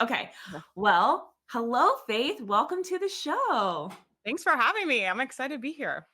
Okay. Yeah. Well, hello, Faith. Welcome to the show. Thanks for having me. I'm excited to be here.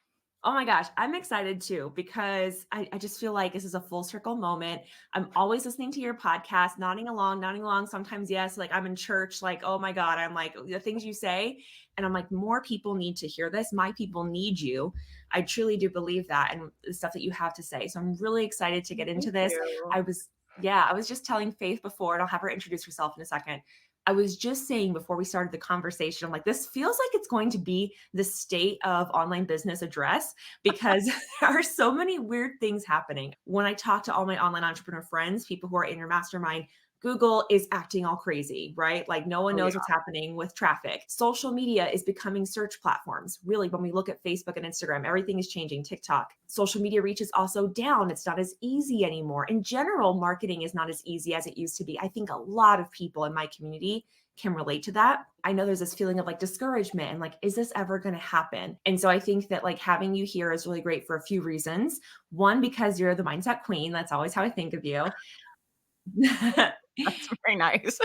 Oh my gosh, I'm excited too because I just feel like this is a full circle moment. I'm always listening to your podcast, nodding along. Sometimes, yes, like I'm in church, like, oh my God, I'm like the things you say. And I'm like, more people need to hear this. My people need you. I truly do believe that and the stuff that you have to say. So I'm really excited to get into Thank this. you. I was, yeah, I was just telling Faith before, and I'll have her introduce herself in a second. I was just saying before we started the conversation, I'm like, this feels like it's going to be the state of online business address because there are so many weird things happening. When I talk to all my online entrepreneur friends, people who are in your mastermind, Google is acting all crazy, right? Like no one Oh, knows yeah. what's happening with traffic. Social media is becoming search platforms. Really, when we look at Facebook and Instagram, everything is changing. TikTok. Social media reach is also down. It's not as easy anymore. In general, marketing is not as easy as it used to be. I think a lot of people in my community can relate to that. I know there's this feeling of like discouragement and like, is this ever going to happen? And so I think that like having you here is really great for a few reasons. One, because you're the mindset queen. That's always how I think of you. That's very nice.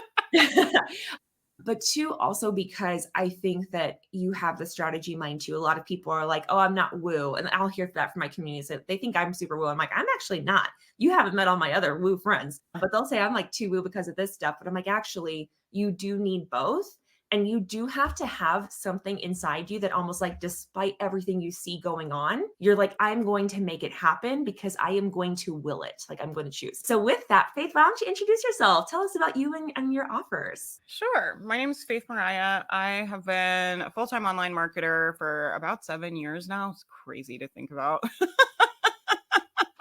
But two, also because I think that you have the strategy mind too. A lot of people are like, oh, I'm not woo. And I'll hear that from my community. So they think I'm super woo. I'm like, I'm actually not. You haven't met all my other woo friends, but they'll say I'm like too woo because of this stuff. But I'm like, actually, you do need both. And you do have to have something inside you that almost like, despite everything you see going on, you're like, I'm going to make it happen because I am going to will it. Like, I'm going to choose. So, with that, Faith, why don't you introduce yourself? Tell us about you and your offers. Sure. My name is Faith Mariah. I have been a full-time online marketer for about 7 years now. It's crazy to think about.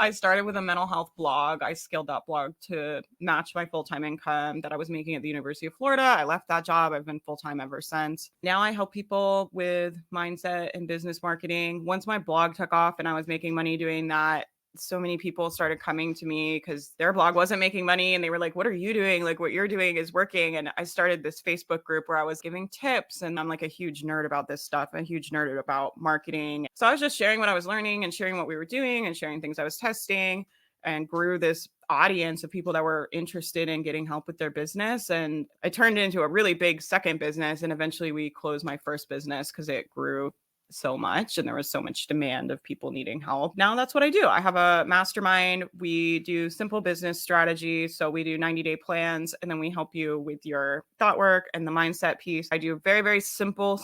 I started with a mental health blog. I scaled that blog to match my full-time income that I was making at the University of Florida. I left that job. I've been full-time ever since. Now I help people with mindset and business marketing. Once my blog took off and I was making money doing that, so many people started coming to me because their blog wasn't making money and they were like, what are you doing? Like, what you're doing is working. And I started this Facebook group where I was giving tips, and I'm like a huge nerd about this stuff, a huge nerd about marketing. So I was just sharing what I was learning and sharing what we were doing and sharing things I was testing, and grew this audience of people that were interested in getting help with their business. And I turned it into a really big second business. And eventually we closed my first business because it grew so much and there was so much demand of people needing help. Now that's what I do. I have a mastermind. We do simple business strategy. So we do 90-day plans, and then we help you with your thought work and the mindset piece. I do very, very simple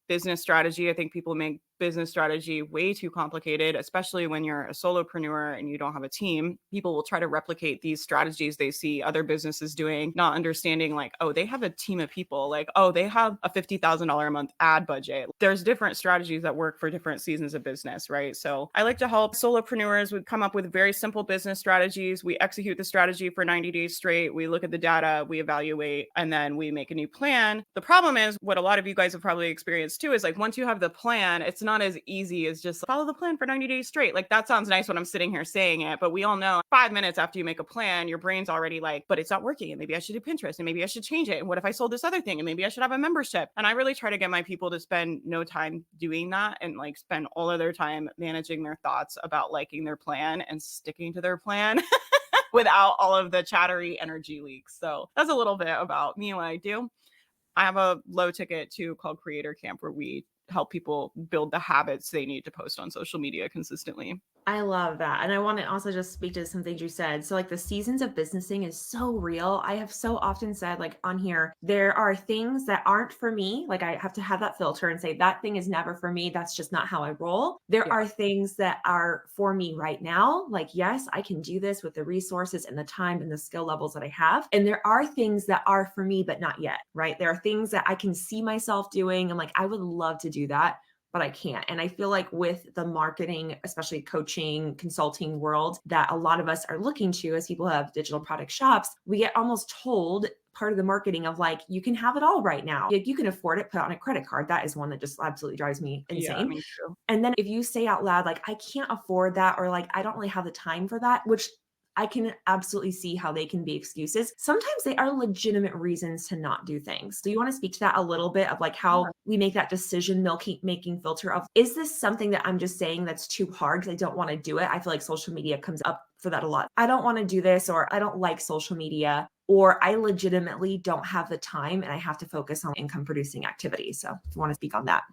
business strategy. I think people make business strategy way too complicated, especially when you're a solopreneur and you don't have a team. People will try to replicate these strategies they see other businesses doing, not understanding like, oh, they have a team of people, like, oh, they have a $50,000 a month ad budget. There's different strategies that work for different seasons of business, right? So I like to help solopreneurs would come up with very simple business strategies. We execute the strategy for 90 days straight. We look at the data, we evaluate, and then we make a new plan. The problem is what a lot of you guys have probably experienced too is like once you have the plan, it's not as easy as just follow the plan for 90 days straight. Like that sounds nice when I'm sitting here saying it, but we all know 5 minutes after you make a plan, your brain's already like, but it's not working. And maybe I should do Pinterest, and maybe I should change it. And what if I sold this other thing? And maybe I should have a membership. And I really try to get my people to spend no time doing that and like spend all of their time managing their thoughts about liking their plan and sticking to their plan without all of the chattery energy leaks. So that's a little bit about me and what I do. I have a low ticket too called Creator Camp where we help people build the habits they need to post on social media consistently. I love that. And I want to also just speak to some things you said. So, like, the seasons of businessing is so real. I have so often said, like, on here, there are things that aren't for me. Like, I have to have that filter and say, that thing is never for me. That's just not how I roll. There Yeah. are things that are for me right now. Like, yes, I can do this with the resources and the time and the skill levels that I have. And there are things that are for me, but not yet, right? There are things that I can see myself doing. I'm like, I would love to do that, but I can't. And I feel like with the marketing, especially coaching, consulting world that a lot of us are looking to as people who have digital product shops, we get almost told part of the marketing of like, you can have it all right now. Like, you can afford it, put it on a credit card. That is one that just absolutely drives me Yeah, insane. me too. And then if you say out loud, like, I can't afford that, or like, I don't really have the time for that, which I can absolutely see how they can be excuses. Sometimes they are legitimate reasons to not do things. Do you want to speak to that a little bit of like how we make that decision making filter of, is this something that I'm just saying that's too hard because I don't want to do it? I feel like social media comes up for that a lot. I don't want to do this, or I don't like social media, or I legitimately don't have the time and I have to focus on income producing activities. So if you want to speak on that.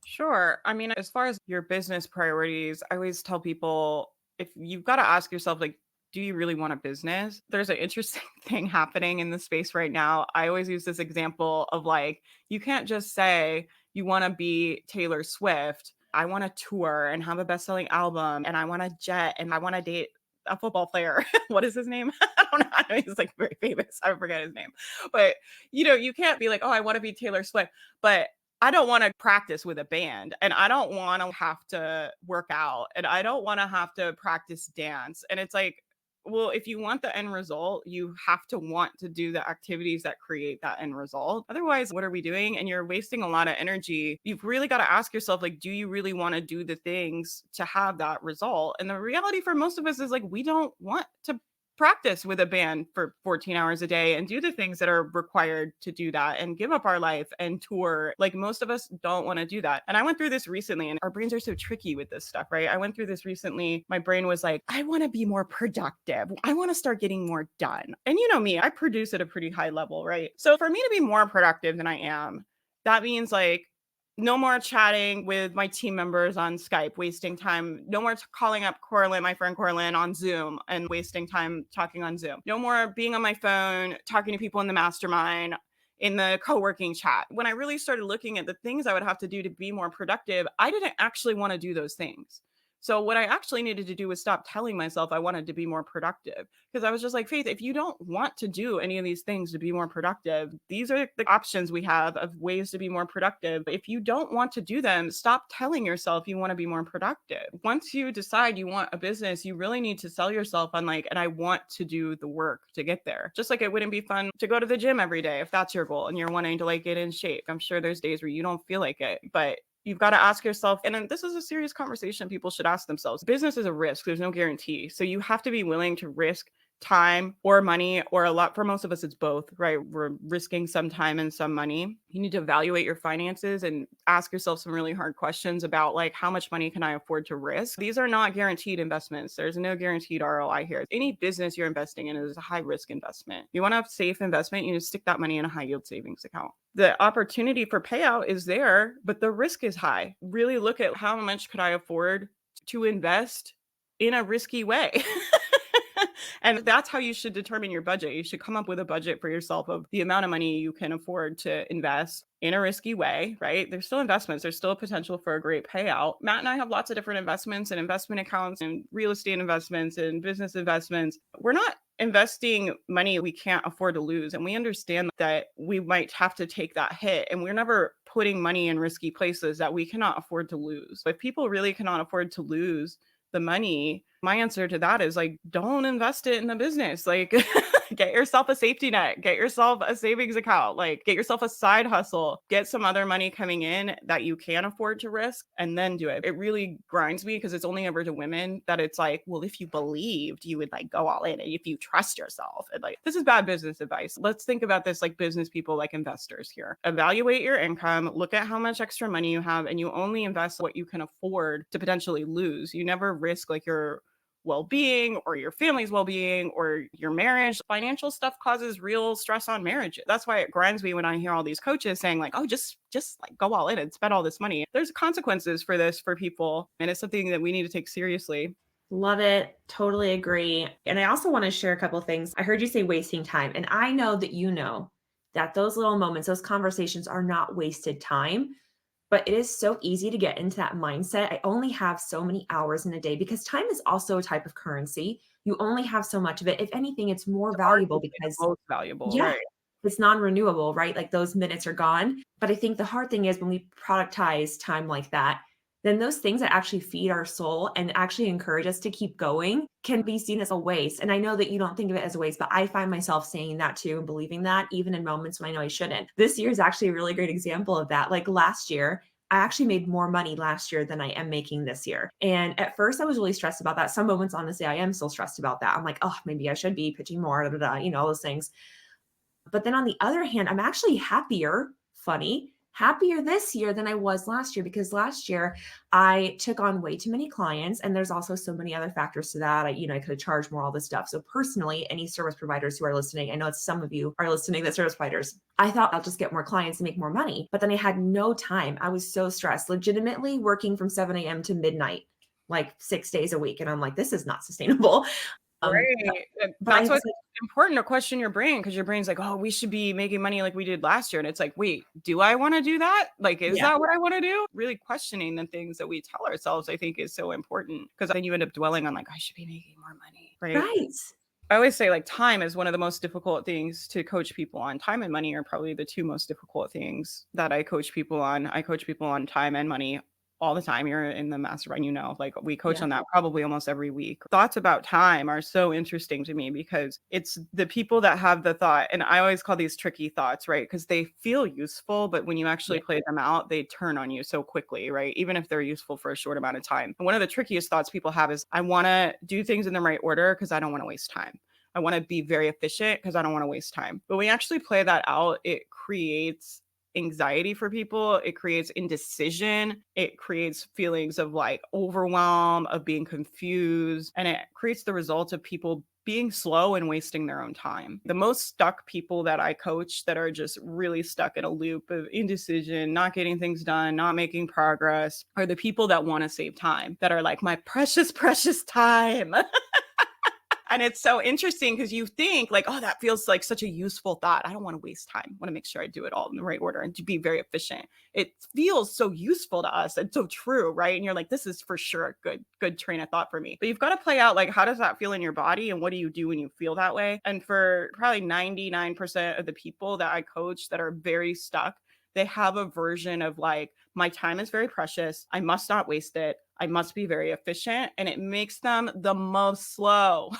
Sure. I mean, as far as your business priorities, I always tell people if you've got to ask yourself, like, do you really want a business? There's an interesting thing happening in the space right now. I always use this example of like, you can't just say you want to be Taylor Swift. I want to tour and have a best selling album, and I want to jet, and I want to date a football player. What is his name? I don't know. I know he's like very famous. I forget his name. But, you can't be like, oh, I want to be Taylor Swift. But I don't wanna practice with a band, and I don't wanna have to work out, and I don't wanna have to practice dance, and it's like, well, if you want the end result, you have to want to do the activities that create that end result. Otherwise, what are we doing? And you're wasting a lot of energy. You've really gotta ask yourself, like, do you really wanna do the things to have that result? And the reality for most of us is, like, we don't want to practice with a band for 14 hours a day and do the things that are required to do that and give up our life and tour. Like most of us don't want to do that. And I went through this recently, and our brains are so tricky with this stuff, right? I went through this recently. My brain was like, I want to be more productive. I want to start getting more done. And you know me, I produce at a pretty high level, right? So for me to be more productive than I am, that means like no more chatting with my team members on Skype, wasting time. No more calling up Corlin, my friend Corlin, on Zoom and wasting time talking on Zoom. No more being on my phone, talking to people in the mastermind, in the co-working chat. When I really started looking at the things I would have to do to be more productive, I didn't actually want to do those things. So what I actually needed to do was stop telling myself I wanted to be more productive, because I was just like, Faith, if you don't want to do any of these things to be more productive, these are the options we have of ways to be more productive. If you don't want to do them, stop telling yourself you want to be more productive. Once you decide you want a business, you really need to sell yourself on like, and I want to do the work to get there. Just like it wouldn't be fun to go to the gym every day if that's your goal and you're wanting to like get in shape. I'm sure there's days where you don't feel like it, but you've got to ask yourself, and then this is a serious conversation people should ask themselves. Business is a risk. There's no guarantee. So you have to be willing to risk time or money, or a lot. For most of us, it's both, right? We're risking some time and some money. You need to evaluate your finances and ask yourself some really hard questions about like, how much money can I afford to risk? These are not guaranteed investments. There's no guaranteed ROI here. Any business you're investing in is a high risk investment. You want to have safe investment, you need to stick that money in a high yield savings account. The opportunity for payout is there, but the risk is high. Really look at how much could I afford to invest in a risky way. And that's how you should determine your budget. You should come up with a budget for yourself of the amount of money you can afford to invest in a risky way, right? There's still investments. There's still potential for a great payout. Matt and I have lots of different investments and investment accounts and real estate investments and business investments. We're not investing money we can't afford to lose. And we understand that we might have to take that hit. And we're never putting money in risky places that we cannot afford to lose. If people really cannot afford to lose the money, my answer to that is like, don't invest it in the business. Like, get yourself a safety net, get yourself a savings account, like, get yourself a side hustle, get some other money coming in that you can afford to risk, and then do it. It really grinds me because it's only ever to women that it's like, well, if you believed, you would like go all in, and if you trust yourself, and like, this is bad business advice. Let's think about this like business people, like investors here. Evaluate your income, look at how much extra money you have, and you only invest what you can afford to potentially lose. You never risk like your well-being or your family's well-being or your marriage. Financial stuff causes real stress on marriage. That's why it grinds me when I hear all these coaches saying like, oh, just like go all in and spend all this money. There's consequences for this for people, and it's something that we need to take seriously. Love it. Totally agree. And I also want to share a couple of things. I heard you say wasting time, and I know that you know that those little moments, those conversations are not wasted time. But it is so easy to get into that mindset. I only have so many hours in a day, because time is also a type of currency. You only have so much of it. If anything, it's more It's valuable arguably the because, most valuable, yeah, right? it's non-renewable, right? Like those minutes are gone. But I think the hard thing is when we productize time like that, then those things that actually feed our soul and actually encourage us to keep going can be seen as a waste. And I know that you don't think of it as a waste, but I find myself saying that too and believing that even in moments when I know I shouldn't. This year is actually a really great example of that. Like last year, I actually made more money last year than I am making this year. And at first I was really stressed about that. Some moments, honestly, I am still stressed about that. I'm like, oh, maybe I should be pitching more, da, da, da, all those things. But then on the other hand, I'm actually happier, funny, happier this year than I was last year because last year I took on way too many clients. And there's also so many other factors to that. I could have charged more, all this stuff. So personally, any service providers who are listening, I know it's some of you are listening that service providers. I thought I'll just get more clients and make more money. But then I had no time. I was so stressed, legitimately working from 7 a.m. to midnight, like 6 days a week. And I'm like, this is not sustainable. But, Right. And but I that's was what's like, important to question your brain because your brain's like, oh, we should be making money like we did last year. And it's like, wait, do I want to do that? Like, is yeah, that what I want to do? Really questioning the things that we tell ourselves, I think, is so important because then you end up dwelling on, like, I should be making more money. Right. right. I always say, like, time is one of the most difficult things to coach people on. Time and money are probably the two most difficult things that I coach people on. I coach people on time and money all the time. You're in the mastermind, like we coach Yeah. on that probably almost every week. Thoughts about time are so interesting to me because it's the people that have the thought, and I always call these tricky thoughts, right? Because they feel useful, but when you actually Yeah. play them out, they turn on you so quickly, right? Even if they're useful for a short amount of time. And one of the trickiest thoughts people have is, I want to do things in the right order because I don't want to waste time. I want to be very efficient because I don't want to waste time. But when you actually play that out, it creates anxiety for people. It creates indecision. It creates feelings of like overwhelm, of being confused, and it creates the result of people being slow and wasting their own time. The most stuck people that I coach that are just really stuck in a loop of indecision, not getting things done, not making progress, are the people that want to save time, that are like, my precious, precious time. And it's so interesting because you think like, oh, that feels like such a useful thought. I don't want to waste time. I want to make sure I do it all in the right order and to be very efficient. It feels so useful to us and so true, right? And you're like, this is for sure a good train of thought for me. But you've got to play out like, how does that feel in your body and what do you do when you feel that way? And for probably 99% of the people that I coach that are very stuck, they have a version of like, my time is very precious. I must not waste it. I must be very efficient. And it makes them the most slow.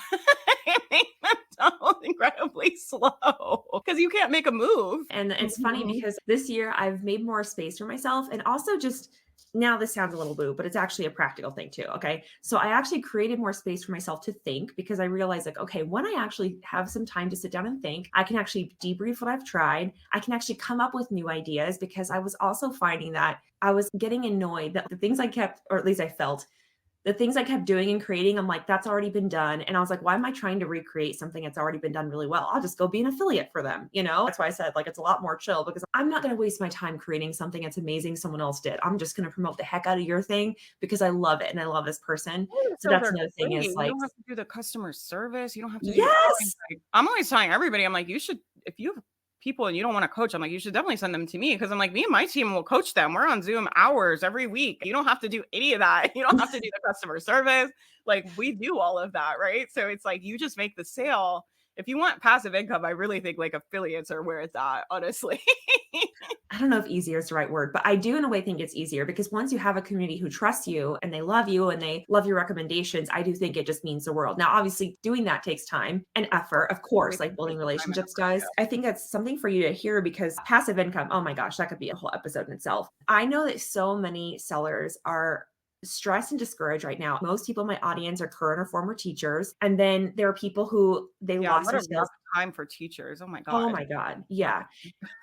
It makes them so incredibly slow because you can't make a move. And it's funny because this year I've made more space for myself and also just now this sounds a little boo, but it's actually a practical thing too. Okay. So I actually created more space for myself to think because I realized like, okay, when I actually have some time to sit down and think, I can actually debrief what I've tried. I can actually come up with new ideas because I was also finding that I was getting annoyed that the things I kept, or at least I felt, the things I kept doing and creating, I'm like, that's already been done. And I was like, why am I trying to recreate something that's already been done really well? I'll just go be an affiliate for them. That's why I said like it's a lot more chill because I'm not going to waste my time creating something that's amazing someone else did. I'm just going to promote the heck out of your thing because I love it and I love this person. So Those that's are another thing great. is You like, don't have to do the customer service. You don't have to do yes, I'm always telling everybody, I'm like, you should, if you have people and you don't want to coach, I'm like, you should definitely send them to me because I'm like, me and my team will coach them. We're on Zoom hours every week. You don't have to do any of that. You don't have to do the customer service. Like we do all of that, right? So it's like you just make the sale. If you want passive income, I really think like affiliates are where it's at, honestly. I don't know if easier is the right word, but I do in a way think it's easier because once you have a community who trusts you and they love you and they love your recommendations, I do think it just means the world. Now, obviously, doing that takes time and effort, of course, like Everything building takes time and relationships effort. does. I think that's something for you to hear because passive income, oh my gosh, that could be a whole episode in itself. I know that so many sellers are stressed and discouraged right now. Most people in my audience are current or former teachers. And then there are people who they Yeah, lost what their a sales. rough time for teachers. Oh my Oh God. my God. Yeah.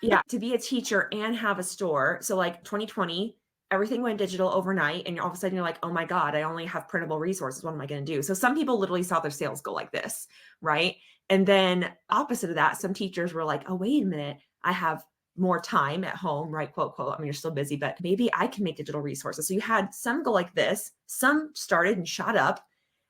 Yeah, to be a teacher and have a store. So like 2020, everything went digital overnight and all of a sudden you're like, "Oh my god, I only have printable resources. What am I going to do?" So some people literally saw their sales go like this, right? And then opposite of that, some teachers were like, "Oh, wait a minute. I have more time at home, right? Quote, quote. I mean, you're still busy, but maybe I can make digital resources." So you had some go like this, some started and shot up,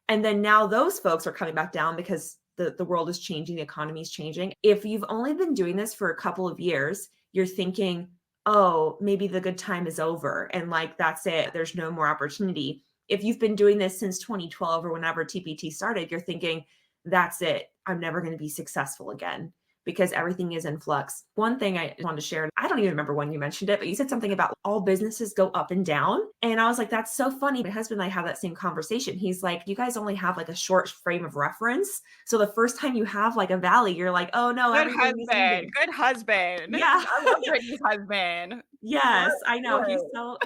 and then now those folks are coming back down because the world is changing, the economy is changing. If you've only been doing this for a couple of years, you're thinking, oh, maybe the good time is over. And like, that's it. There's no more opportunity. If you've been doing this since 2012 or whenever TPT started, you're thinking, that's it. I'm never going to be successful again. because everything is in flux. One thing I wanted to share, I don't even remember when you mentioned it, but you said something about all businesses go up and down. And I was like, that's so funny. My husband and I have that same conversation. He's like, you guys only have like a short frame of reference. So the first time you have like a valley, you're like, oh no, Good everything is husband, ending. good husband. Yeah. I love Brittany's husband. What? Yes, I know. What?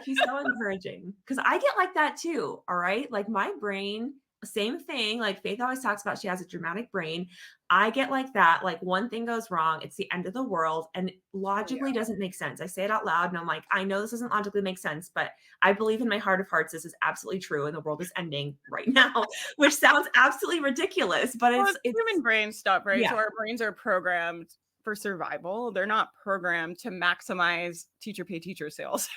He's so encouraging because I get like that too. All right. Like my brain, same thing. Like Faith always talks about she has a dramatic brain. I get like that. Like one thing goes wrong, it's the end of the world and Oh, yeah. logically doesn't make sense. I say it out loud and I'm like, I know this doesn't logically make sense, but I believe in my heart of hearts this is absolutely true and the world is ending right now, which sounds absolutely ridiculous, but Well, it's it's it's human brain stuff, right? yeah. So our brains are programmed for survival. They're not programmed to maximize teacher pay teacher sales,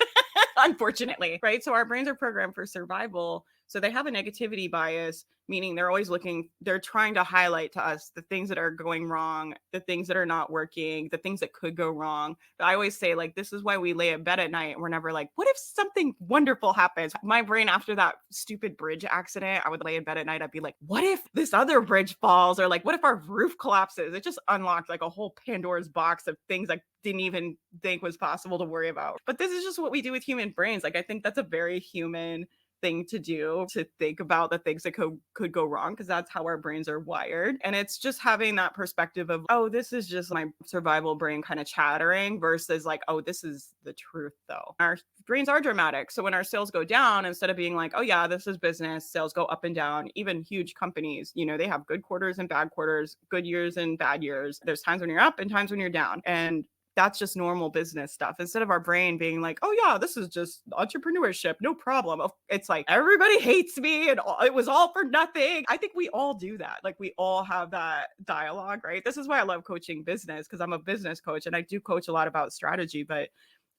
unfortunately, right? So our brains are programmed for survival. So they have a negativity bias, meaning they're always looking, they're trying to highlight to us the things that are going wrong, the things that are not working, the things that could go wrong. But I always say, like, this is why we lay in bed at night. And we're never like, what if something wonderful happens? My brain, after that stupid bridge accident, I would lay in bed at night. I'd be like, what if this other bridge falls? Or like, what if our roof collapses? It just unlocked like a whole Pandora's box of things I didn't even think was possible to worry about. But this is just what we do with human brains. Like, I think that's a very human thing to do, to think about the things that could go wrong, because that's how our brains are wired. And it's just having that perspective of, oh, this is just my survival brain kind of chattering, versus like, oh, this is the truth though. Our brains are dramatic. So when our sales go down, instead of being like, oh yeah, this is business, sales go up and down. Even huge companies, they have good quarters and bad quarters, good years and bad years. There's times when you're up and times when you're down. And that's just normal business stuff. Instead of our brain being like, oh yeah, this is just entrepreneurship, no problem. It's like, everybody hates me and it was all for nothing. I think we all do that. Like, we all have that dialogue, right? This is why I love coaching business, because I'm a business coach and I do coach a lot about strategy, but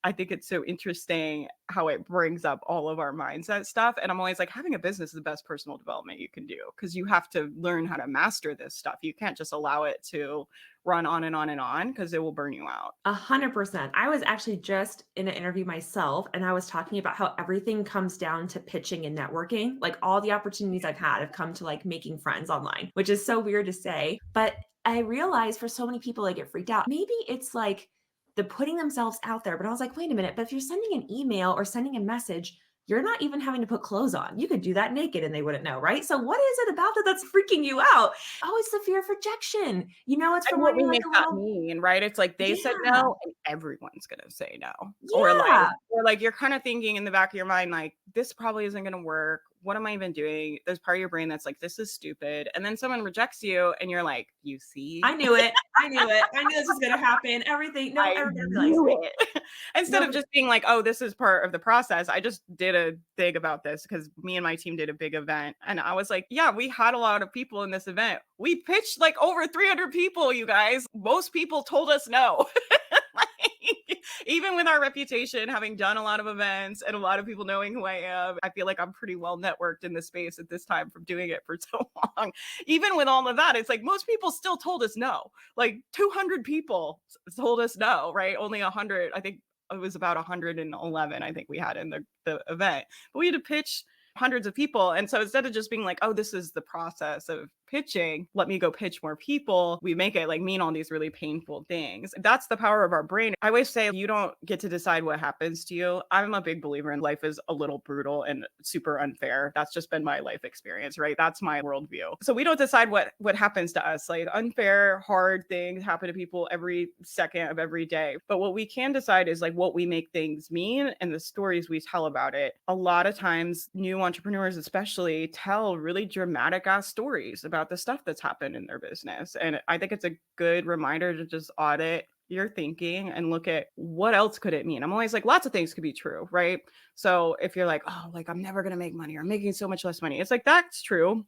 I think it's so interesting how it brings up all of our mindset stuff. And I'm always like, having a business is the best personal development you can do, because you have to learn how to master this stuff. You can't just allow it to run on and on and on, because it will burn you out. 100%. I was actually just in an interview myself, and I was talking about how everything comes down to pitching and networking. Like all the opportunities I've had have come to like making friends online, which is so weird to say. But I realized for so many people, they get freaked out. Maybe it's like the putting themselves out there. But I was like, wait a minute, but if you're sending an email or sending a message, you're not even having to put clothes on. You could do that naked and they wouldn't know, right? So what is it about that that's freaking you out? Oh, it's the fear of rejection. It's And from what when we you're like make a that little, mean, right? It's like they said yeah, no and everyone's gonna say no. Or like yeah. or like you're kind of thinking in the back of your mind, like, this probably isn't gonna work. What am I even doing? There's part of your brain that's like, this is stupid. And then someone rejects you and you're like, you see? I knew it. I knew it. I knew this was gonna happen. Everything. No, I everybody likes knew me. it. Instead of Nobody. just being like, oh, this is part of the process. I just did a thing about this because me and my team did a big event. And I was like, yeah, we had a lot of people in this event. We pitched like over 300 people, you guys. Most people told us no. Like, even with our reputation, having done a lot of events and a lot of people knowing who I am, I feel like I'm pretty well networked in this space at this time from doing it for so long. Even with all of that, it's like most people still told us no. Like 200 people told us no, right? Only 100, I think it was about 111, I think we had in the event. But we had to pitch hundreds of people. And so instead of just being like, oh, this is the process of pitching, let me go pitch more people, we make it like mean all these really painful things. That's the power of our brain. I always say you don't get to decide what happens to you. I'm a big believer in life is a little brutal and super unfair. That's just been my life experience, right? That's my worldview. So we don't decide what happens to us. Like unfair, hard things happen to people every second of every day. But what we can decide is like what we make things mean and the stories we tell about it. A lot of times, new entrepreneurs especially tell really dramatic ass stories about the stuff that's happened in their business. And I think it's a good reminder to just audit your thinking and look at what else could it mean. I'm always like, lots of things could be true, right? So if you're like, oh, like I'm never going to make money or I'm making so much less money, it's like, that's true.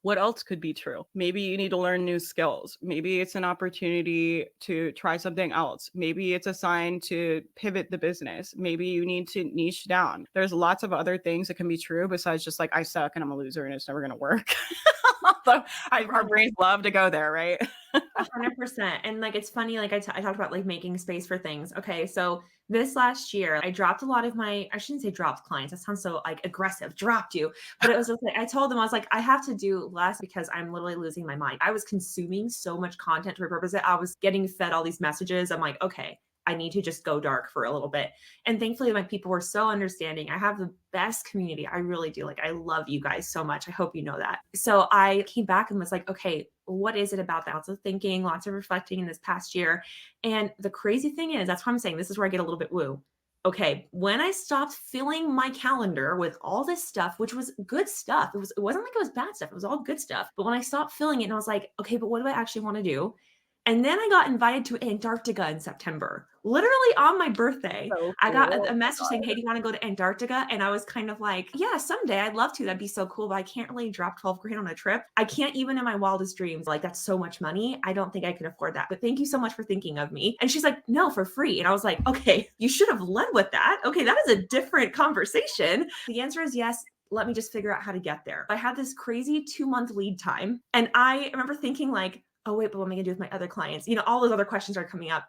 What else could be true? Maybe you need to learn new skills. Maybe it's an opportunity to try something else. Maybe it's a sign to pivot the business. Maybe you need to niche down. There's lots of other things that can be true besides just like, I suck and I'm a loser and it's never going to work. So our brains love to go there, right? 100%. And like, it's funny, like I talked about like making space for things. Okay. So this last year, I dropped a lot of I shouldn't say dropped clients. That sounds so like aggressive, dropped you. But it was just like, I told them, I was like, I have to do less because I'm literally losing my mind. I was consuming so much content to repurpose it. I was getting fed all these messages. I'm like, okay, I need to just go dark for a little bit. And thankfully, my people were so understanding. I have the best community. I really do. Like, I love you guys so much. I hope you know that. So I came back and was like, okay, what is it about that? Lots of thinking, lots of reflecting in this past year. And the crazy thing is, that's why I'm saying this is where I get a little bit woo. Okay, when I stopped filling my calendar with all this stuff, which was good stuff, it wasn't like it was bad stuff. It was all good stuff. But when I stopped filling it and I was like, okay, but what do I actually want to do? And then I got invited to Antarctica in September, literally on my birthday. So I got cool. a Oh my message saying, God. "Hey, do you want to go to Antarctica?" And I was kind of like, "Yeah, someday I'd love to. That'd be so cool, but I can't really drop 12 grand on a trip. I can't even in my wildest dreams. Like, that's so much money. I don't think I can afford that. But thank you so much for thinking of me." And she's like, "No, for free." And I was like, "Okay, you should have led with that. Okay, that is a different conversation." The answer is yes. Let me just figure out how to get there. I had this crazy 2-month lead time. And I remember thinking, like, oh, wait, but what am I going to do with my other clients? All those other questions are coming up.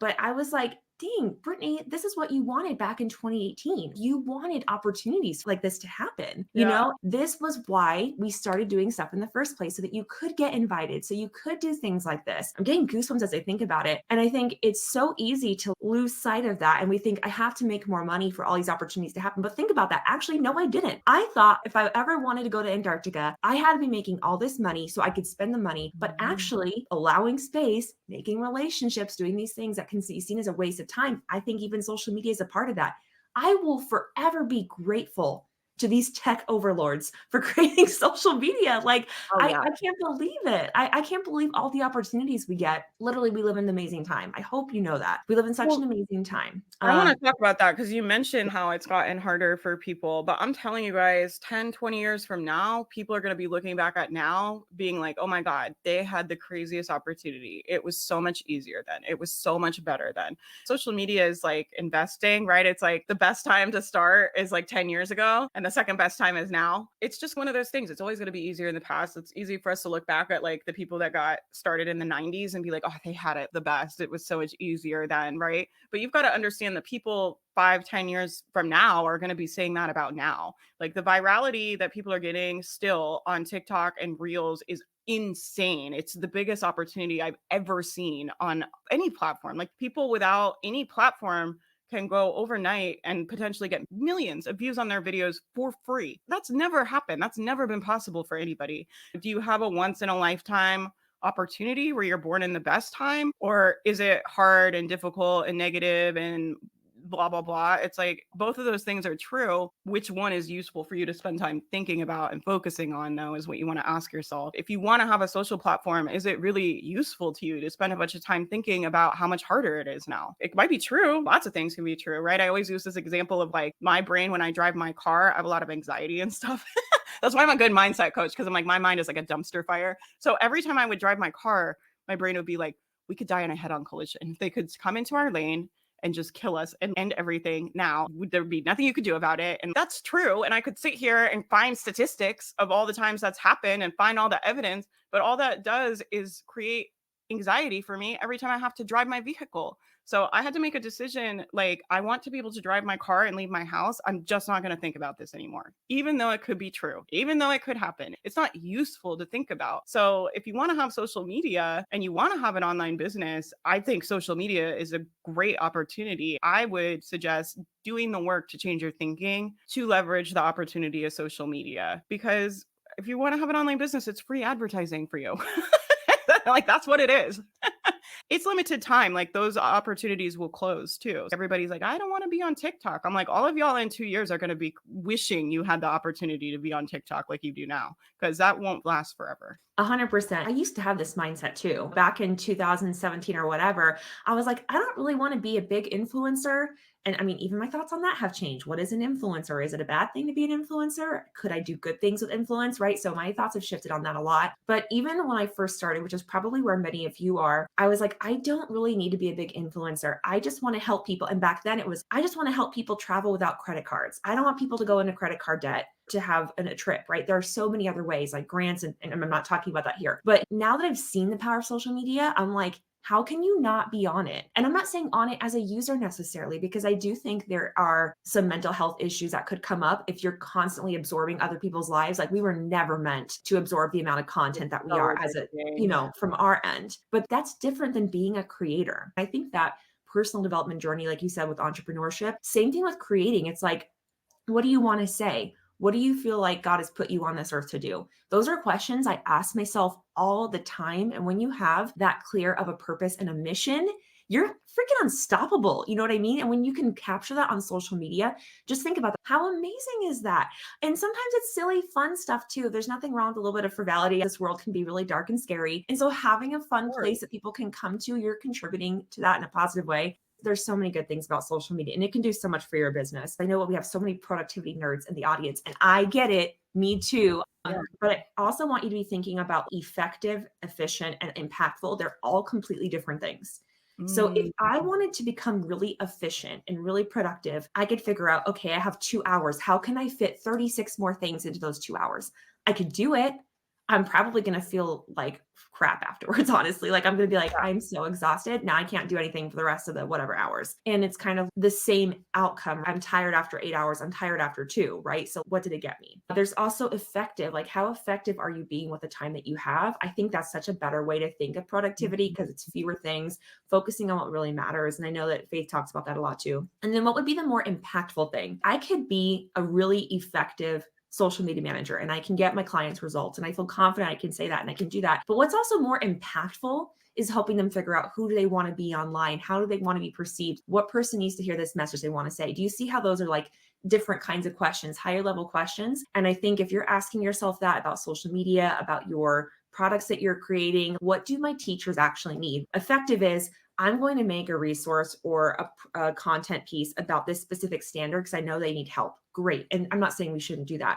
But I was like, dang, Brittany, this is what you wanted back in 2018. You wanted opportunities like this to happen. Yeah. This was why we started doing stuff in the first place so that you could get invited, so you could do things like this. I'm getting goosebumps as I think about it. And I think it's so easy to lose sight of that. And we think, I have to make more money for all these opportunities to happen. But think about that. Actually, no, I didn't. I thought if I ever wanted to go to Antarctica, I had to be making all this money so I could spend the money, but Mhm. actually allowing space, making relationships, doing these things that can be seen as a waste of time. I think even social media is a part of that. I will forever be grateful to these tech overlords for creating social media. Like, Oh yeah. I can't believe it. I can't believe all the opportunities we get. Literally, we live in an amazing time. I hope you know that. We live in such Well, an amazing time. I want to talk about that because you mentioned how it's gotten harder for people. But I'm telling you guys, 10, 20 years from now, people are going to be looking back at now being like, oh my God, they had the craziest opportunity. It was so much easier then. It was so much better then. Social media is like investing, right? It's like the best time to start is like 10 years ago, and the second best time is now. It's just one of those things. It's always going to be easier in the past. It's easy for us to look back at like the people that got started in the 90s and be like, oh, they had it the best. It was so much easier then, right? But you've got to understand that people 5, 10 years from now are going to be saying that about now. Like the virality that people are getting still on TikTok and Reels is insane. It's the biggest opportunity I've ever seen on any platform. Like people without any platform can go overnight and potentially get millions of views on their videos for free. That's never happened. That's never been possible for anybody. Do you have a once in a lifetime opportunity where you're born in the best time, or is it hard and difficult and negative and blah blah blah? It's like both of those things are true. Which one is useful for you to spend time thinking about and focusing on, though, is what you want to ask yourself. If you want to have a social platform, is it really useful to you to spend a bunch of time thinking about how much harder it is now? It might be true. Lots of things can be true, right? I always use this example of like my brain when I drive my car. I have a lot of anxiety and stuff. That's why I'm a good mindset coach, because I'm like, my mind is like a dumpster fire. So every time I would drive my car, my brain would be like, we could die in a head-on collision. They could come into our lane and just kill us and end everything now. There would be nothing you could do about it. And that's true. And I could sit here and find statistics of all the times that's happened and find all the evidence. But all that does is create anxiety for me every time I have to drive my vehicle. So I had to make a decision, like, I want to be able to drive my car and leave my house. I'm just not going to think about this anymore, even though it could be true, even though it could happen. It's not useful to think about. So if you want to have social media and you want to have an online business, I think social media is a great opportunity. I would suggest doing the work to change your thinking to leverage the opportunity of social media, because if you want to have an online business, it's free advertising for you. Like that's what it is. It's limited time. Like those opportunities will close too. Everybody's like, I don't want to be on TikTok. I'm like, all of y'all in 2 years are going to be wishing you had the opportunity to be on TikTok like you do now, because that won't last forever. 100%. I used to have this mindset too. Back in 2017 or whatever, I was like, I don't really want to be a big influencer. And I mean, even my thoughts on that have changed. What is an influencer? Is it a bad thing to be an influencer? Could I do good things with influence? Right. So my thoughts have shifted on that a lot. But even when I first started, which is probably where many of you are, I was like, I don't really need to be a big influencer. I just want to help people. And back then it was, I just want to help people travel without credit cards. I don't want people to go into credit card debt. to have a trip, right? There are so many other ways, like grants, and I'm not talking about that here. But now that I've seen the power of social media, I'm like, how can you not be on it? And I'm not saying on it as a user necessarily, because I do think there are some mental health issues that could come up if you're constantly absorbing other people's lives. Like we were never meant to absorb the amount of content that we are So as a, addicting. from our end. But that's different than being a creator. I think that personal development journey, like you said, with entrepreneurship, same thing with creating. It's like, what do you want to say? What do you feel like God has put you on this earth to do? Those are questions I ask myself all the time. And when you have that clear of a purpose and a mission, you're freaking unstoppable. You know what I mean? And when you can capture that on social media, just think about that. How amazing is that? And sometimes it's silly, fun stuff too. There's nothing wrong with a little bit of frivolity. This world can be really dark and scary. And so having a fun place that people can come to, you're contributing to that in a positive way. There's so many good things about social media, and it can do so much for your business. I know we have so many productivity nerds in the audience, and I get it. Me too. Yeah. But I also want you to be thinking about effective, efficient, and impactful. They're all completely different things. So if Mm. I wanted to become really efficient and really productive, I could figure out, okay, I have 2 hours. How can I fit 36 more things into those 2 hours? I could do it. I'm probably going to feel like crap afterwards, honestly. Like I'm going to be like, I'm so exhausted. Now I can't do anything for the rest of the whatever hours. And it's kind of the same outcome. I'm tired after 8 hours. I'm tired after 2, right? So what did it get me? There's also effective. Like how effective are you being with the time that you have? I think that's such a better way to think of productivity because it's fewer things, focusing on what really matters. And I know that Faith talks about that a lot too. And then what would be the more impactful thing? I could be a really effective social media manager and I can get my clients results and I feel confident I can say that and I can do that. But what's also more impactful is helping them figure out who do they want to be online? How do they want to be perceived? What person needs to hear this message they want to say? Do you see how those are like different kinds of questions, higher level questions? And I think if you're asking yourself that about social media, about your products that you're creating, what do my teachers actually need? Effective is I'm going to make a resource or a content piece about this specific standard because I know they need help. Great. And I'm not saying we shouldn't do that,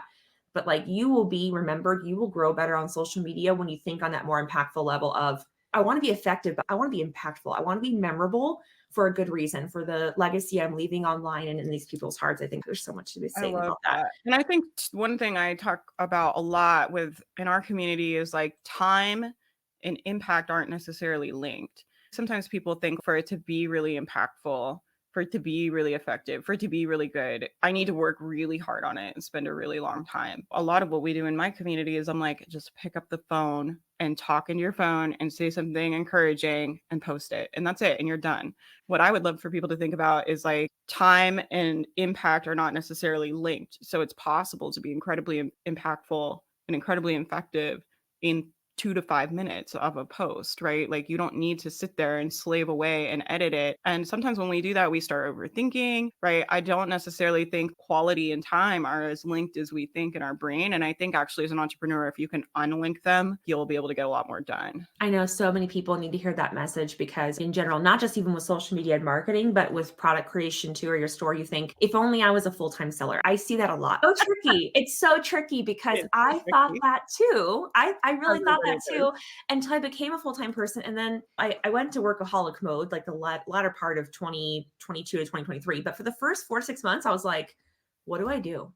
but like you will be remembered, you will grow better on social media when you think on that more impactful level of, I want to be effective, but I want to be impactful. I want to be memorable for a good reason, for the legacy I'm leaving online and in these people's hearts. I think there's so much to be I saying love about that. that. And I think one thing I talk about a lot with in our community is like time and impact aren't necessarily linked. Sometimes people think for it to be really impactful, for it to be really effective, for it to be really good, I need to work really hard on it and spend a really long time. A lot of what we do in my community is I'm like, just pick up the phone and talk into your phone and say something encouraging and post it. And that's it. And you're done. What I would love for people to think about is like time and impact are not necessarily linked. So it's possible to be incredibly impactful and incredibly effective in 2 to 5 minutes of a post, right? Like you don't need to sit there and slave away and edit it. And sometimes when we do that, we start overthinking, right? I don't necessarily think quality and time are as linked as we think in our brain. And I think actually as an entrepreneur, if you can unlink them, you'll be able to get a lot more done. I know so many people need to hear that message because in general, not just even with social media and marketing, but with product creation too, or your store, you think, if only I was a full-time seller. I see that a lot. So tricky. It's so tricky because It's so I thought tricky. that too. I really thought that Everybody does. too until I became a full-time person. And then I went to workaholic mode, like the latter part of 2022 to 2023. But for the first 4 to 6 months, I was like, what do I do?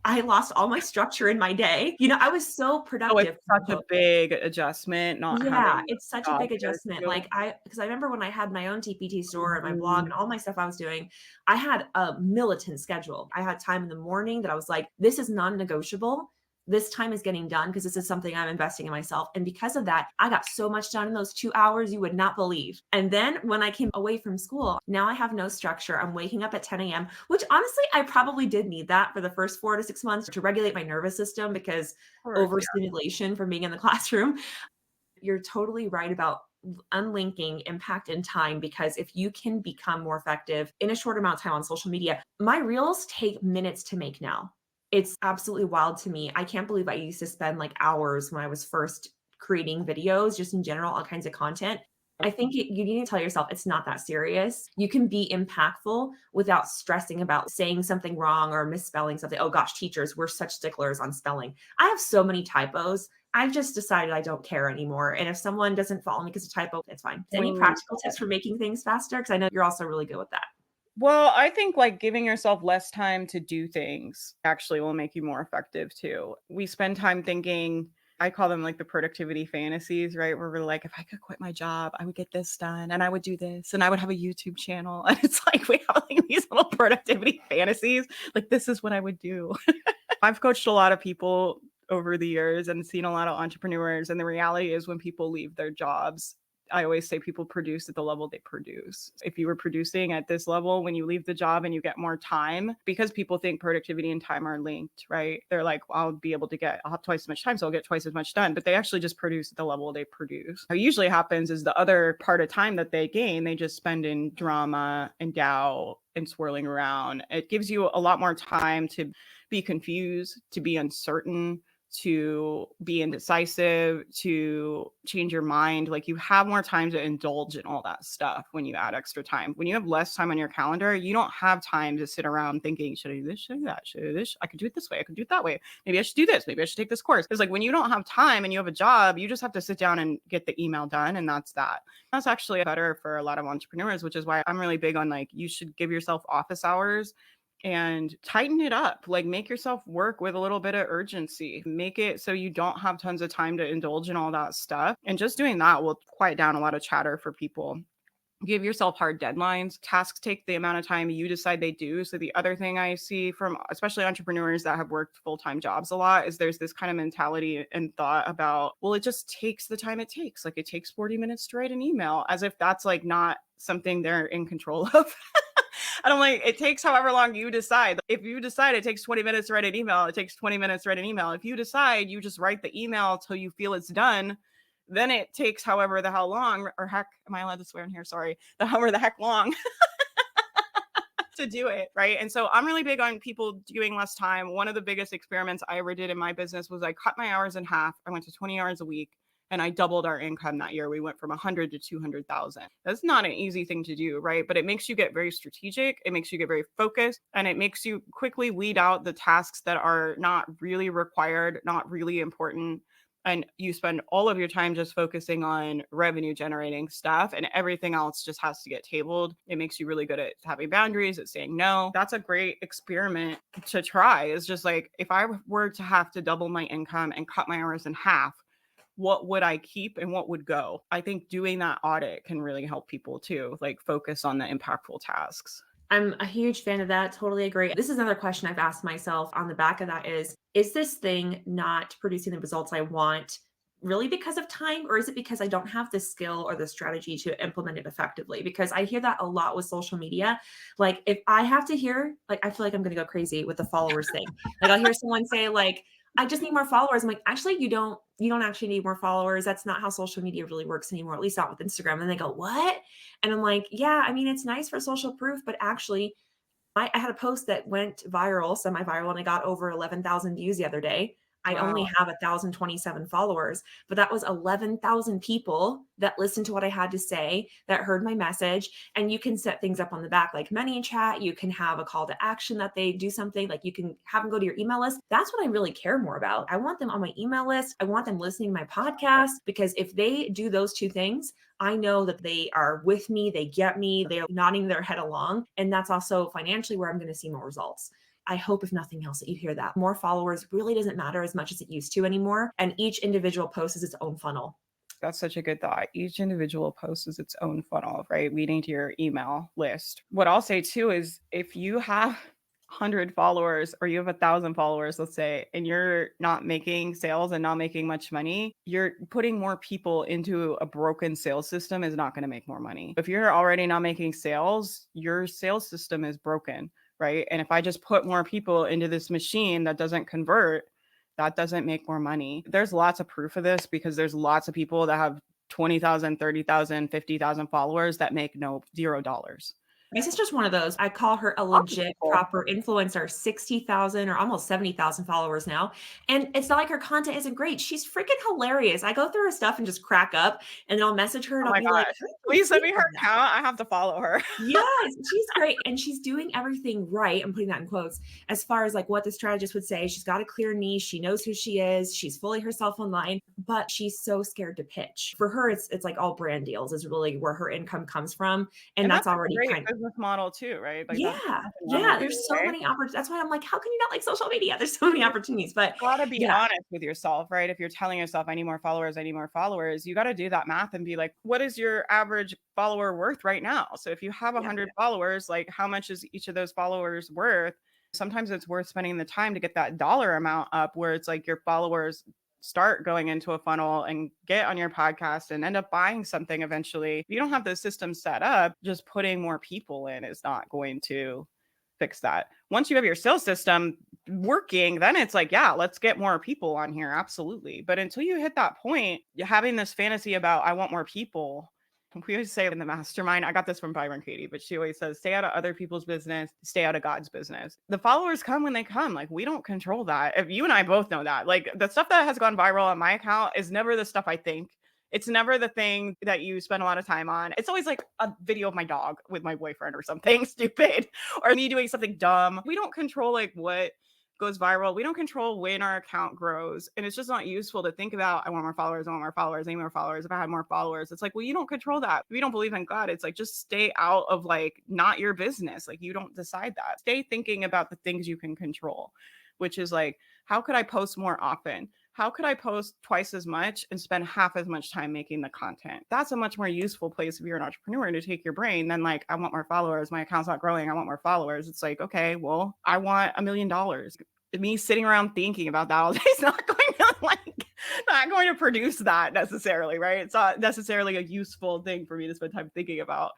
I lost all my structure in my day. I was so Oh, it's productive. such a big adjustment not Yeah, having it's a such a job big here adjustment. too. Like because I remember when I had my own TPT store and my blog Mhm. and all my stuff I was doing, I had a militant schedule. I had time in the morning that I was like, this is non-negotiable. This time is getting done because this is something I'm investing in myself. And because of that, I got so much done in those 2 hours you would not believe. And then when I came away from school, now I have no structure. I'm waking up at 10 a.m., which honestly, I probably did need that for the first 4 to 6 months to regulate my nervous system because Of course, yeah. overstimulation from being in the classroom. You're totally right about unlinking impact and time because if you can become more effective in a short amount of time on social media, my reels take minutes to make now. It's absolutely wild to me. I can't believe I used to spend like hours when I was first creating videos, just in general, all kinds of content. I think you need to tell yourself it's not that serious. You can be impactful without stressing about saying something wrong or misspelling something. Oh gosh, teachers, we're such sticklers on spelling. I have so many typos. I've just decided I don't care anymore. And if someone doesn't follow me because of typo, it's fine. Any Mm. practical tips for making things faster? Because I know you're also really good with that. Well, I think like giving yourself less time to do things actually will make you more effective too. We spend time thinking, I call them like the productivity fantasies, right? Where we're like, if I could quit my job, I would get this done and I would do this and I would have a YouTube channel. And it's like we have like these little productivity fantasies. Like, this is what I would do. I've coached a lot of people over the years and seen a lot of entrepreneurs. And the reality is, when people leave their jobs, I always say people produce at the level they produce. If you were producing at this level, when you leave the job and you get more time, because people think productivity and time are linked, right? They're like, well, I'll have twice as much time, so I'll get twice as much done. But they actually just produce at the level they produce. What usually happens is the other part of time that they gain, they just spend in drama and doubt and swirling around. It gives you a lot more time to be confused, to be uncertain, to be indecisive, to change your mind. Like, you have more time to indulge in all that stuff when you add extra time. When you have less time on your calendar, you don't have time to sit around thinking, should I do this? Should I do that? Should I do this? I could do it this way. I could do it that way. Maybe I should do this. Maybe I should take this course. It's like, when you don't have time and you have a job, you just have to sit down and get the email done. And that's that. That's actually better for a lot of entrepreneurs, which is why I'm really big on like, you should give yourself office hours and tighten it up. Like, make yourself work with a little bit of urgency. Make it so you don't have tons of time to indulge in all that stuff. And just doing that will quiet down a lot of chatter for people. Give yourself hard deadlines. Tasks take the amount of time you decide they do. So the other thing I see from especially entrepreneurs that have worked full-time jobs a lot is there's this kind of mentality and thought about, well, it just takes the time it takes. Like, it takes 40 minutes to write an email, as if that's like not something they're in control of. And I'm like, it takes however long you decide. If you decide it takes 20 minutes to write an email, it takes 20 minutes to write an email. If you decide you just write the email till you feel it's done, then it takes however the hell long, or heck, am I allowed to swear in here? Sorry. The however the heck long to do it, right? And so I'm really big on people doing less time. One of the biggest experiments I ever did in my business was I cut my hours in half. I went to 20 hours a week and I doubled our income that year. We went from 100 to 200,000. That's not an easy thing to do, right? But it makes you get very strategic. It makes you get very focused, and it makes you quickly weed out the tasks that are not really required, not really important. And you spend all of your time just focusing on revenue generating stuff, and everything else just has to get tabled. It makes you really good at having boundaries, at saying no. That's a great experiment to try. Is just like, if I were to have to double my income and cut my hours in half, what would I keep and what would go? I think doing that audit can really help people too, like focus on the impactful tasks. I'm a huge fan of that. Totally agree. This is another question I've asked myself on the back of that is this thing not producing the results I want really because of time, or is it because I don't have the skill or the strategy to implement it effectively? Because I hear that a lot with social media. Like, if I have to hear, like, I feel like I'm going to go crazy with the followers thing. Like, I'll hear someone say like, I just need more followers. I'm like, actually, you don't actually need more followers. That's not how social media really works anymore, at least not with Instagram. And they go, what? And I'm like, yeah, I mean, it's nice for social proof, but actually, I had a post that went viral, semi-viral, and I got over 11,000 views the other day. I only Wow. have 1,027 followers, but that was 11,000 people that listened to what I had to say, that heard my message. And you can set things up on the back, like ManyChat. You can have a call to action that they do something, like you can have them go to your email list. That's what I really care more about. I want them on my email list. I want them listening to my podcast, because if they do those two things, I know that they are with me, they get me, they're nodding their head along. And that's also financially where I'm going to see more results. I hope, if nothing else, that you hear that. More followers really doesn't matter as much as it used to anymore. And each individual post is its own funnel. That's such a good thought. Each individual post is its own funnel, right? Leading to your email list. What I'll say too is, if you have 100 followers or you have 1,000 followers, let's say, and you're not making sales and not making much money, you're putting more people into a broken sales system is not going to make more money. If you're already not making sales, your sales system is broken, right? And if I just put more people into this machine that doesn't convert, that doesn't make more money. There's lots of proof of this, because there's lots of people that have 20,000, 30,000, 50,000 followers that make $0. My sister's one of those. I call her a Lots of legit people. proper influencer, 60,000 or almost 70,000 followers now. And it's not like her content isn't great. She's freaking hilarious. I go through her stuff and just crack up, and then I'll message her Oh and I'll my be like, gosh. "How did you Please send think me of her that?" account. I have to follow her. Yes, she's great. And she's doing everything right. I'm putting that in quotes as far as like what the strategist would say. She's got a clear niche. She knows who she is. She's fully herself online, but she's so scared to pitch. For her, it's like all brand deals is really where her income comes from. And And that's that's a already great kind of, business model too, right? Like that's Yeah. nothing wrong Yeah. with There's it, so right? many opportunities. That's why I'm like, how can you not like social media? There's so many opportunities. But Gotta be yeah, honest with yourself, right? If you're telling yourself I need more followers, you got to do that math and be like, what is your average follower worth right now? So if you have yeah, 100 followers, like how much is each of those followers worth? Sometimes it's worth spending the time to get that dollar amount up where it's like your followers start going into a funnel and get on your podcast and end up buying something eventually. If you don't have the system set up, just putting more people in is not going to fix that. Once you have your sales system working, then it's like, yeah, let's get more people on here. Absolutely. But until you hit that point, you're having this fantasy about, I want more people. We always say in the mastermind, I got this from Byron Katie, but she always says, stay out of other people's business, stay out of God's business. The followers come when they come. Like, we don't control that. If you and I both know that, like, the stuff that has gone viral on my account is never the stuff I think. It's never the thing that you spend a lot of time on. It's always like a video of my dog with my boyfriend or something stupid or me doing something dumb. We don't control like what goes viral. We don't control when our account grows. And it's just not useful to think about, I want more followers, I want more followers, I need more followers. If I had more followers, it's like, well, you don't control that. If you don't believe in God, it's like, just stay out of like, not your business. Like, you don't decide that. Stay thinking about the things you can control, which is like, how could I post more often? How could I post twice as much and spend half as much time making the content? That's a much more useful place if you're an entrepreneur to take your brain than like, I want more followers. My account's not growing. I want more followers. It's like, okay, well, I want $1 million. Me sitting around thinking about that all day is not going to like, not going to produce that necessarily, right? It's not necessarily a useful thing for me to spend time thinking about.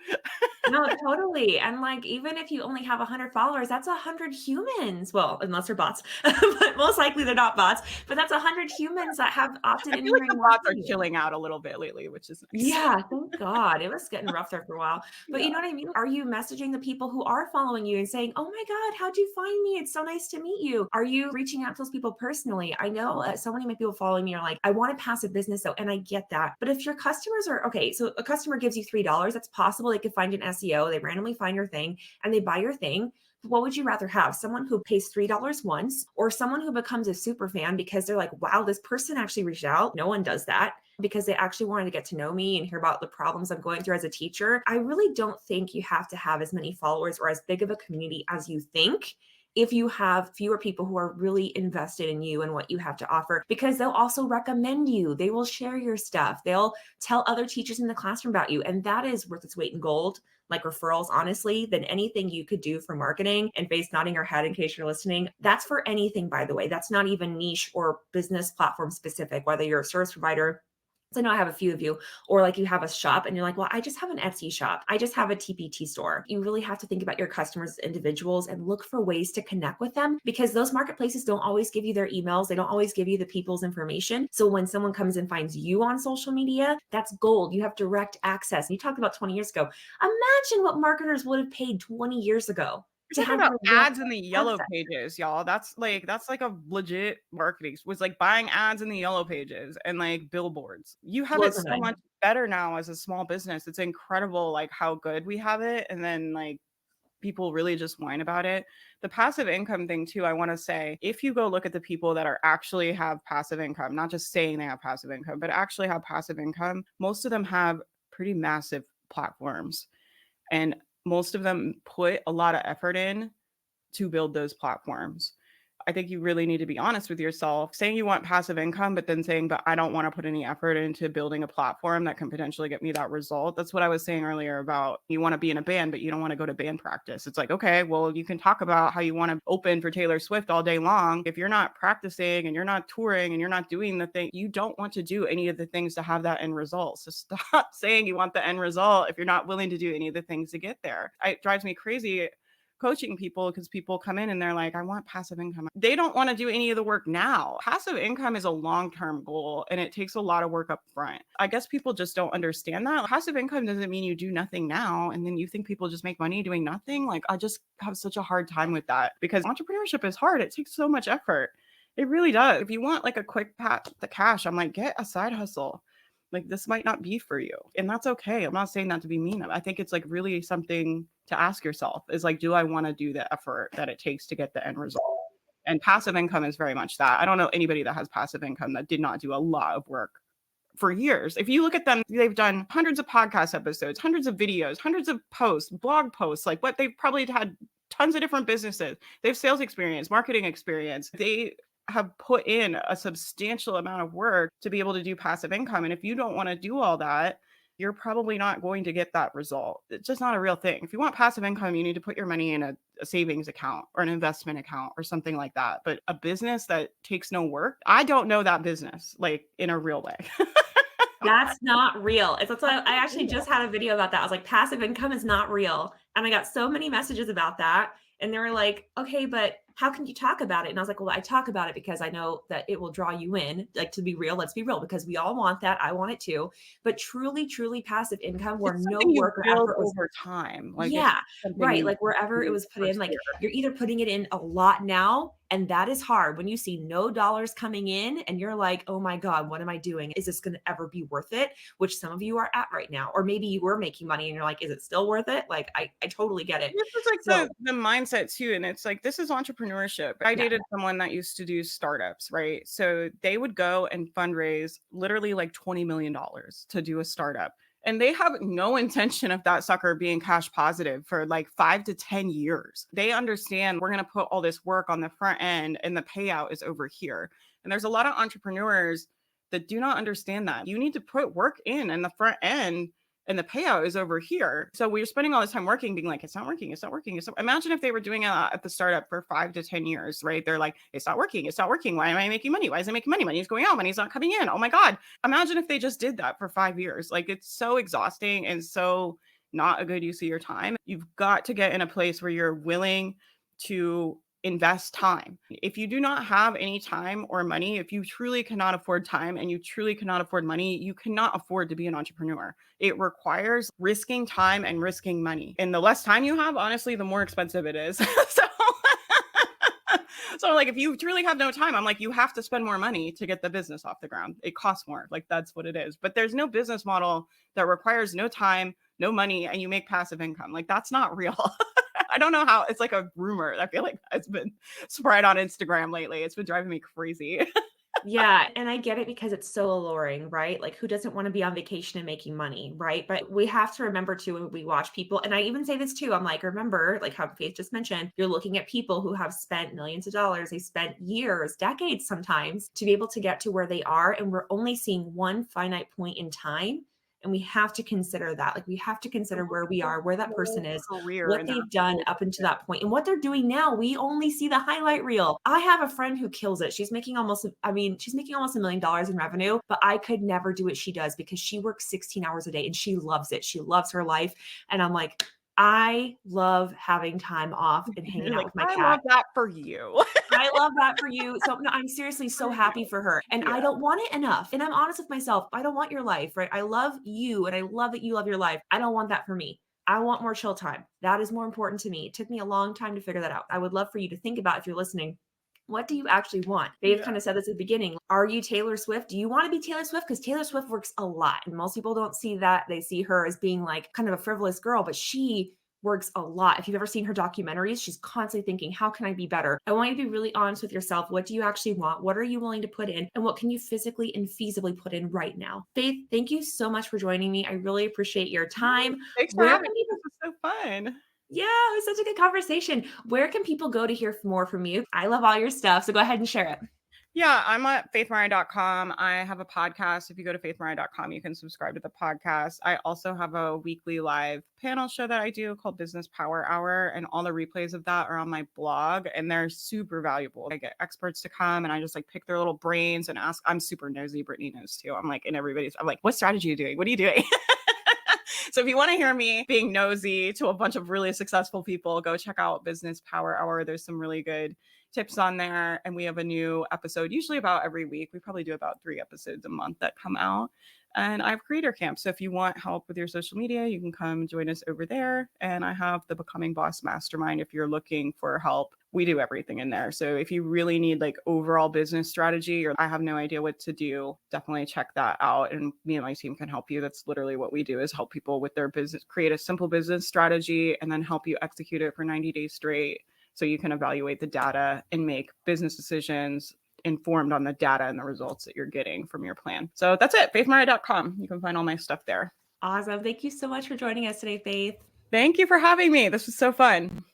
no, totally. And like, even if you only have 100 followers, that's 100 humans. Well, unless they're bots, but most likely they're not bots. But that's 100 humans that have opted I in feel like here the and bots are watching you. chilling out a little bit lately, which is nice. Yeah, thank God. It was getting rough there for a while. But Yeah. you know what I mean? Are you messaging the people who are following you and saying, "Oh my God, how'd you find me? It's so nice to meet you." Are you reaching out to those people personally? I know so many of my people following me are like, "I want a passive business though." And I get that. But if your customers are okay, so a customer gives you $3, that's possible. They could find an SEO, they randomly find your thing and they buy your thing. What would you rather have? Someone who pays $3 once or someone who becomes a super fan because they're like, wow, this person actually reached out? No one does that because they actually wanted to get to know me and hear about the problems I'm going through as a teacher. I really don't think you have to have as many followers or as big of a community as you think if you have fewer people who are really invested in you and what you have to offer, because they'll also recommend you. They will share your stuff. They'll tell other teachers in the classroom about you. And that is worth its weight in gold, like referrals, honestly, than anything you could do for marketing. And face nodding your head in case you're listening. That's for anything, by the way. That's not even niche or business platform specific, whether you're a service provider. So I know I have a few of you, or like you have a shop and you're like, well, I just have an Etsy shop. I just have a TPT store. You really have to think about your customers as individuals and look for ways to connect with them because those marketplaces don't always give you their emails. They don't always give you the people's information. So when someone comes and finds you on social media, that's gold. You have direct access. You talked about 20 years ago. Imagine what marketers would have paid 20 years ago to You're talking have about direct ads in the yellow access. pages, y'all. That's like a legit marketing was like buying ads in the yellow pages and like billboards. You have it Blows so my mind. much better now as a small business. It's incredible like how good we have it. And then like people really just whine about it. The passive income thing too, I want to say, if you go look at the people that are actually have passive income, not just saying they have passive income, but actually have passive income, most of them have pretty massive platforms. And most of them put a lot of effort in to build those platforms. I think you really need to be honest with yourself. Saying you want passive income, but then saying, but I don't want to put any effort into building a platform that can potentially get me that result. That's what I was saying earlier about you want to be in a band, but you don't want to go to band practice. It's like, okay, well, you can talk about how you want to open for Taylor Swift all day long. If you're not practicing and you're not touring and you're not doing the thing, you don't want to do any of the things to have that end result. So stop saying you want the end result if you're not willing to do any of the things to get there. It drives me crazy coaching people because people come in and they're like, I want passive income. They don't want to do any of the work now. Passive income is a long-term goal and it takes a lot of work up front. I guess people just don't understand that. Passive income doesn't mean you do nothing now and then you think people just make money doing nothing. Like, I just have such a hard time with that because entrepreneurship is hard. It takes so much effort. It really does. If you want like a quick pat the cash, I'm like, get a side hustle. Like, this might not be for you. And that's okay. I'm not saying that to be mean. I think it's like really something to ask yourself is like, do I want to do the effort that it takes to get the end result? And passive income is very much that. I don't know anybody that has passive income that did not do a lot of work for years. If you look at them, they've done hundreds of podcast episodes, hundreds of videos, hundreds of posts, blog posts, like what they've probably had tons of different businesses. They have sales experience, marketing experience. They have put in a substantial amount of work to be able to do passive income. And if you don't want to do all that, you're probably not going to get that result. It's just not a real thing. If you want passive income, you need to put your money in a savings account or an investment account or something like that. But a business that takes no work, I don't know that business like in a real way. That's not real. That's why I actually just had a video about that. I was like, passive income is not real. And I got so many messages about that. And they were like, okay, but how can you talk about it? And I was like, well, I talk about it because I know that it will draw you in. Like, to be real, let's be real, because we all want that. I want it too. But truly, truly passive income where It's no something you work or build effort was, over time. Like it's yeah, something right. you Like wherever it do was put in, first like year. you're either putting it in a lot now, and that is hard when you see no dollars coming in and you're like, oh my God, what am I doing? Is this going to ever be worth it? Which some of you are at right now. Or maybe you were making money and you're like, is it still worth it? Like, I totally get it. This is like So, the mindset too. And it's like, this is entrepreneurship. I yeah, dated someone that used to do startups, right? So they would go and fundraise literally like $20 million to do a startup. And they have no intention of that sucker being cash positive for like 5 to 10 years. They understand we're going to put all this work on the front end and the payout is over here. And there's a lot of entrepreneurs that do not understand that. You need to put work in the front end and the payout is over here. So we're spending all this time working, being like, it's not working, it's not working. Imagine if they were doing it at the startup for 5 to 10 years, right? They're like, it's not working, it's not working. Why am I making money? Why isn't it making money? Money's going out, money's not coming in. Oh my God. Imagine if they just did that for 5 years. Like it's so exhausting and so not a good use of your time. You've got to get in a place where you're willing to invest time. If you do not have any time or money, if you truly cannot afford time and you truly cannot afford money, you cannot afford to be an entrepreneur. It requires risking time and risking money. And the less time you have, honestly, the more expensive it is. So like if you truly have no time, I'm like, you have to spend more money to get the business off the ground. It costs more. Like that's what it is. But there's no business model that requires no time, no money, and you make passive income. Like that's not real. I don't know how. It's like a rumor. I feel like it's been spread on Instagram lately. It's been driving me crazy. yeah, and I get it because it's so alluring, right? Like, who doesn't want to be on vacation and making money, right? But we have to remember too when we watch people, and I even say this too. I'm like, remember, like how Faith just mentioned, you're looking at people who have spent millions of dollars. They spent years, decades sometimes to be able to get to where they are, and we're only seeing one finite point in time. And we have to consider that. Like, we have to consider where we are, where that person is, Career what and they've done up until that point, and what they're doing now. We only see the highlight reel. I have a friend who kills it. She's making almost, I mean, she's making almost $1 million in revenue, but I could never do what she does because she works 16 hours a day and she loves it. She loves her life. And I'm like, I love having time off and hanging you're out like, with my I cat. love that for you. I love that for you. So no, I'm seriously so For happy you. for her. And I Yeah. don't want it enough. And I'm honest with myself. I don't want your life, right? I love you and I love that you love your life. I don't want that for me. I want more chill time. That is more important to me. It took me a long time to figure that out. I would love for you to think about, if you're listening, what do you actually want? Dave Yeah. kind of said this at the beginning. Are you Taylor Swift? Do you want to be Taylor Swift? Because Taylor Swift works a lot. And most people don't see that. They see her as being like kind of a frivolous girl, but she works a lot. If you've ever seen her documentaries, she's constantly thinking, how can I be better? I want you to be really honest with yourself. What do you actually want? What are you willing to put in? And what can you physically and feasibly put in right now? Faith, thank you so much for joining me. I really appreciate your time. Thanks for Where having can me. people, This was so fun. yeah, it was such a good conversation. Where can people go to hear more from you? I love all your stuff. So go ahead and share it. Yeah, I'm at faithmariah.com. I have a podcast. If you go to faithmariah.com, you can subscribe to the podcast. I also have a weekly live panel show that I do called Business Power Hour, and all the replays of that are on my blog, and they're super valuable. I get experts to come, and I just like pick their little brains and ask. I'm super nosy. Brittany knows too. I'm like, I'm like, what strategy are you doing? What are you doing? So if you want to hear me being nosy to a bunch of really successful people, go check out Business Power Hour. There's some really good tips on there. And we have a new episode, usually about every week. We probably do about 3 episodes a month that come out. And I have Creator Camp. So if you want help with your social media, you can come join us over there. And I have the Becoming Boss Mastermind if you're looking for help. We do everything in there. So if you really need like overall business strategy or I have no idea what to do, definitely check that out. And me and my team can help you. That's literally what we do, is help people with their business, create a simple business strategy, and then help you execute it for 90 days straight so you can evaluate the data and make business decisions informed on the data and the results that you're getting from your plan. So that's it, faithmariah.com. You can find all my stuff there. Awesome. Thank you so much for joining us today, Faith. Thank you for having me. This was so fun.